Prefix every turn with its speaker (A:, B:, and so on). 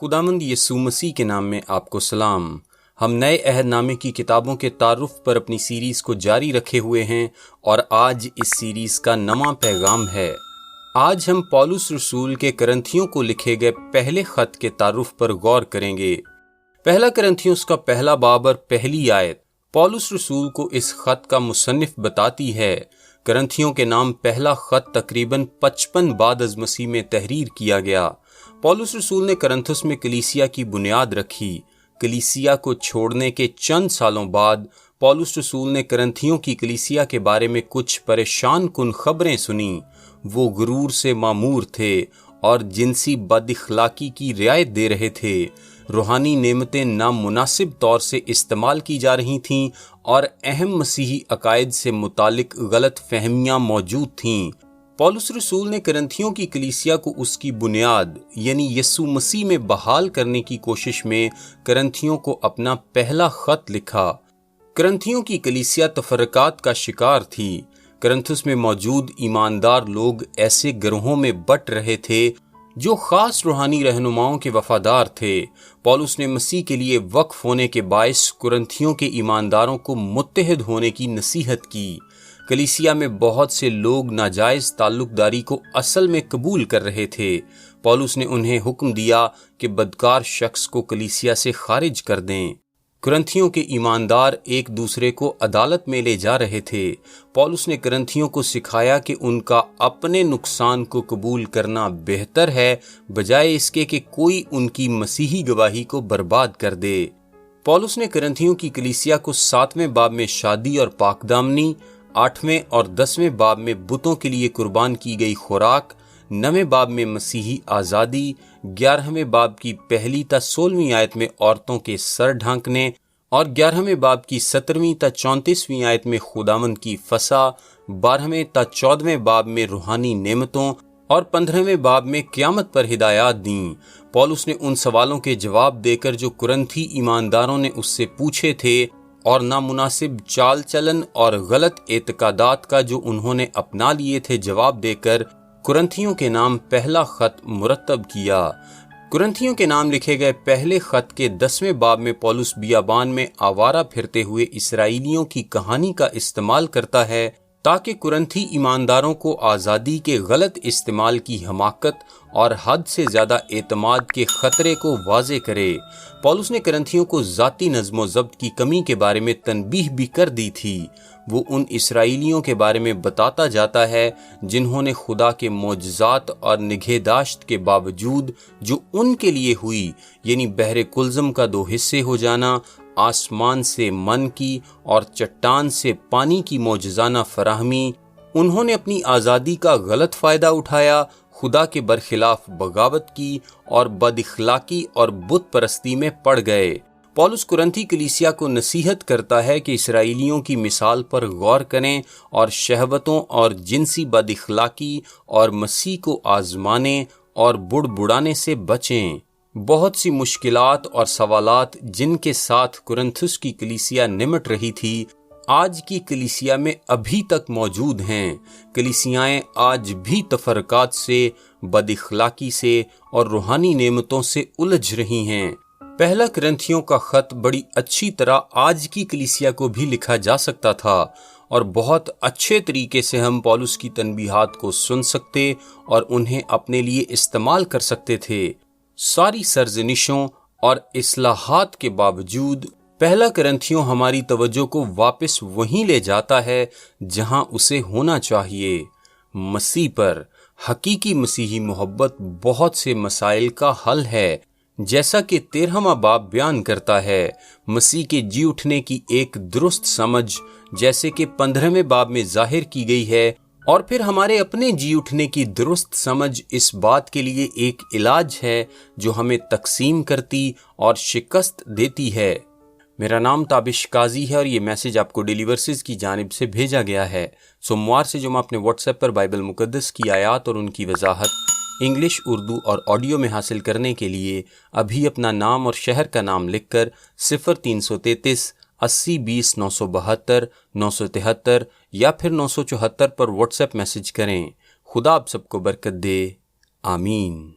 A: خداوند یسوع مسیح کے نام میں آپ کو سلام۔ ہم نئے عہد نامے کی کتابوں کے تعارف پر اپنی سیریز کو جاری رکھے ہوئے ہیں اور آج اس سیریز کا نواں پیغام ہے۔ آج ہم پولس رسول کے کرنتھیوں کو لکھے گئے پہلے خط کے تعارف پر غور کریں گے۔ پہلا کرنتھیوں اس کا پہلا باب اور پہلی آیت پولس رسول کو اس خط کا مصنف بتاتی ہے۔ کرنتھیوں کے نام پہلا خط تقریباً 55 بعد از مسیح میں تحریر کیا گیا۔ پولس رسول نے کرنتھس میں کلیسیا کی بنیاد رکھی۔ کلیسیا کو چھوڑنے کے چند سالوں بعد پولس رسول نے کرنتھیوں کی کلیسیا کے بارے میں کچھ پریشان کن خبریں سنیں۔ وہ غرور سے معمور تھے اور جنسی بد اخلاقی کی رعایت دے رہے تھے۔ روحانی نعمتیں نامناسب طور سے استعمال کی جا رہی تھیں اور اہم مسیحی عقائد سے متعلق غلط فہمیاں موجود تھیں۔ پولس رسول نے کرنتھیوں کی کلیسیا کو اس کی بنیاد یعنی یسوع مسیح میں بحال کرنے کی کوشش میں کرنتھیوں کو اپنا پہلا خط لکھا۔ کرنتھیوں کی کلیسیا تفرقات کا شکار تھی۔ کرنتھس میں موجود ایماندار لوگ ایسے گروہوں میں بٹ رہے تھے جو خاص روحانی رہنماؤں کے وفادار تھے۔ پولس نے مسیح کے لیے وقف ہونے کے باعث کرنتھیوں کے ایمانداروں کو متحد ہونے کی نصیحت کی۔ کلیسیا میں بہت سے لوگ ناجائز تعلق داری کو اصل میں قبول کر رہے تھے۔ پولس نے انہیں حکم دیا کہ بدکار شخص کو کلیسیا سے خارج کر دیں۔ کرنتھیوں کے ایماندار ایک دوسرے کو عدالت میں لے جا رہے تھے۔ پولس نے کرنتھیوں کو سکھایا کہ ان کا اپنے نقصان کو قبول کرنا بہتر ہے بجائے اس کے کہ کوئی ان کی مسیحی گواہی کو برباد کر دے۔ پولس نے کرنتھیوں کی کلیسیا کو 7ویں باب میں شادی اور پاک دامنی، 8ویں اور 10ویں باب میں بتوں کے لیے قربان کی گئی خوراک، 9ویں باب میں مسیحی آزادی، 11ویں باب کی پہلی تا 16ویں آیت میں عورتوں کے سر ڈھانکنے اور 11ویں باب کی 17ویں تا 34ویں آیت میں خداوند کی فسح، 12ویں تا 14ویں باب میں روحانی نعمتوں اور 15ویں باب میں قیامت پر ہدایات دیں۔ پولس نے ان سوالوں کے جواب دے کر جو کرنتھی ایمانداروں نے اس سے پوچھے تھے اور نامناسب چال چلن اور غلط اعتقادات کا جو انہوں نے اپنا لیے تھے جواب دے کر کرنتھیوں کے نام پہلا خط مرتب کیا۔ کرنتھیوں کے نام لکھے گئے پہلے خط کے 10ویں باب میں پولس بیابان میں آوارہ پھرتے ہوئے اسرائیلیوں کی کہانی کا استعمال کرتا ہے تاکہ کرنتھی ایمانداروں کو آزادی کے غلط استعمال کی حماقت اور حد سے زیادہ اعتماد کے خطرے کو واضح کرے۔ پولس نے کرنتھیوں کو ذاتی نظم و ضبط کی کمی کے بارے میں تنبیہ بھی کر دی تھی۔ وہ ان اسرائیلیوں کے بارے میں بتاتا جاتا ہے جنہوں نے خدا کے معجزات اور نگہداشت کے باوجود جو ان کے لیے ہوئی یعنی بحر کلزم کا 2 حصے ہو جانا، آسمان سے من کی اور چٹان سے پانی کی معجزانہ فراہمی، انہوں نے اپنی آزادی کا غلط فائدہ اٹھایا، خدا کے برخلاف بغاوت کی اور بد اخلاقی اور بت پرستی میں پڑ گئے۔ پولس کرنتھی کلیسیا کو نصیحت کرتا ہے کہ اسرائیلیوں کی مثال پر غور کریں اور شہوتوں اور جنسی بد اخلاقی اور مسیح کو آزمانے اور بڑانے سے بچیں۔ بہت سی مشکلات اور سوالات جن کے ساتھ کرنتھس کی کلیسیا نمٹ رہی تھی آج کی کلیسیا میں ابھی تک موجود ہیں۔ کلیسیائیں آج بھی تفرقات سے، بد اخلاقی سے اور روحانی نعمتوں سے الجھ رہی ہیں۔ پہلا کرنتھیوں کا خط بڑی اچھی طرح آج کی کلیسیا کو بھی لکھا جا سکتا تھا اور بہت اچھے طریقے سے ہم پولس کی تنبیہات کو سن سکتے اور انہیں اپنے لیے استعمال کر سکتے تھے۔ ساری سرزنشوں اور اصلاحات کے باوجود پہلا کرنتھیوں ہماری توجہ کو واپس وہیں لے جاتا ہے جہاں اسے ہونا چاہیے، مسیح پر۔ حقیقی مسیحی محبت بہت سے مسائل کا حل ہے، جیسا کہ 13واں باب بیان کرتا ہے۔ مسیح کے جی اٹھنے کی ایک درست سمجھ جیسے کہ 15ویں باب میں ظاہر کی گئی ہے، اور پھر ہمارے اپنے جی اٹھنے کی درست سمجھ اس بات کے لیے ایک علاج ہے جو ہمیں تقسیم کرتی اور شکست دیتی ہے۔ میرا نام تابش قاضی ہے اور یہ میسج آپ کو ڈیلی ورسز کی جانب سے بھیجا گیا ہے۔ سوموار سے جمعہ اپنے واٹس ایپ پر بائبل مقدس کی آیات اور ان کی وضاحت انگلش، اردو اور آڈیو میں حاصل کرنے کے لیے ابھی اپنا نام اور شہر کا نام لکھ کر 0333 80 20 972 973 یا پھر 974 پر واٹس ایپ میسج کریں۔ خدا آپ سب کو برکت دے، آمین۔